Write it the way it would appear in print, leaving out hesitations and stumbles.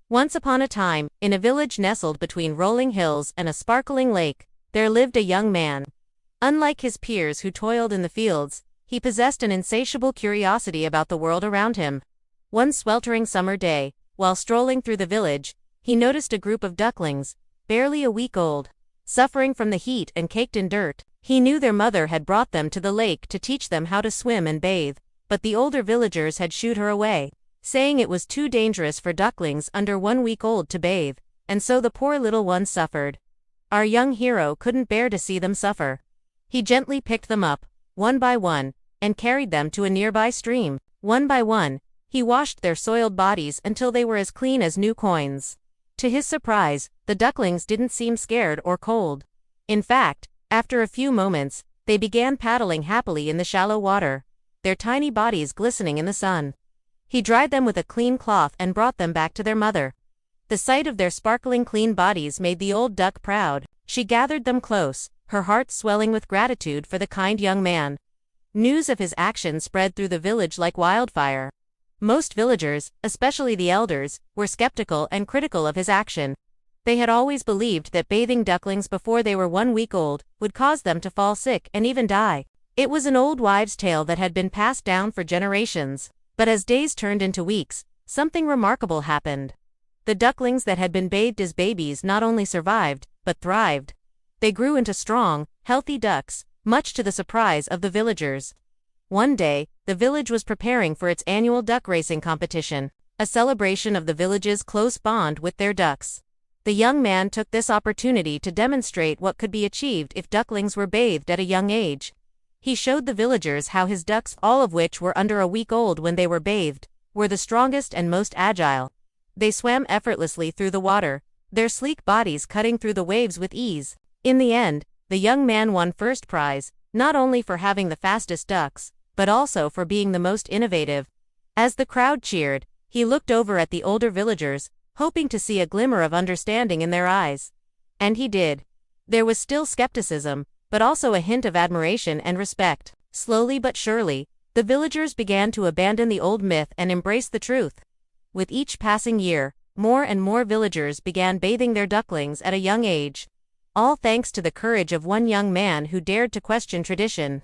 Once upon a time, in a village nestled between rolling hills and a sparkling lake, there lived a young man. Unlike his peers who toiled in the fields, he possessed an insatiable curiosity about the world around him. One sweltering summer day, while strolling through the village, he noticed a group of ducklings, barely a week old, suffering from the heat and caked in dirt. He knew their mother had brought them to the lake to teach them how to swim and bathe, but the older villagers had shooed her away, saying it was too dangerous for ducklings under 1 week old to bathe, and so the poor little ones suffered. Our young hero couldn't bear to see them suffer. He gently picked them up, one by one, and carried them to a nearby stream. One by one, he washed their soiled bodies until they were as clean as new coins. To his surprise, the ducklings didn't seem scared or cold. In fact, after a few moments, they began paddling happily in the shallow water, their tiny bodies glistening in the sun. He dried them with a clean cloth and brought them back to their mother. The sight of their sparkling clean bodies made the old duck proud. She gathered them close, her heart swelling with gratitude for the kind young man. News of his action spread through the village like wildfire. Most villagers, especially the elders, were skeptical and critical of his action. They had always believed that bathing ducklings before they were 1 week old would cause them to fall sick and even die. It was an old wives' tale that had been passed down for generations. But as days turned into weeks, something remarkable happened. The ducklings that had been bathed as babies not only survived, but thrived. They grew into strong, healthy ducks, much to the surprise of the villagers. One day, the village was preparing for its annual duck racing competition, a celebration of the village's close bond with their ducks. The young man took this opportunity to demonstrate what could be achieved if ducklings were bathed at a young age. He showed the villagers how his ducks, all of which were under a week old when they were bathed, were the strongest and most agile. They swam effortlessly through the water, their sleek bodies cutting through the waves with ease. In the end, the young man won first prize, not only for having the fastest ducks, but also for being the most innovative. As the crowd cheered, he looked over at the older villagers, hoping to see a glimmer of understanding in their eyes. And he did. There was still skepticism, but also a hint of admiration and respect. Slowly but surely, the villagers began to abandon the old myth and embrace the truth. With each passing year, more and more villagers began bathing their ducklings at a young age. All thanks to the courage of one young man who dared to question tradition.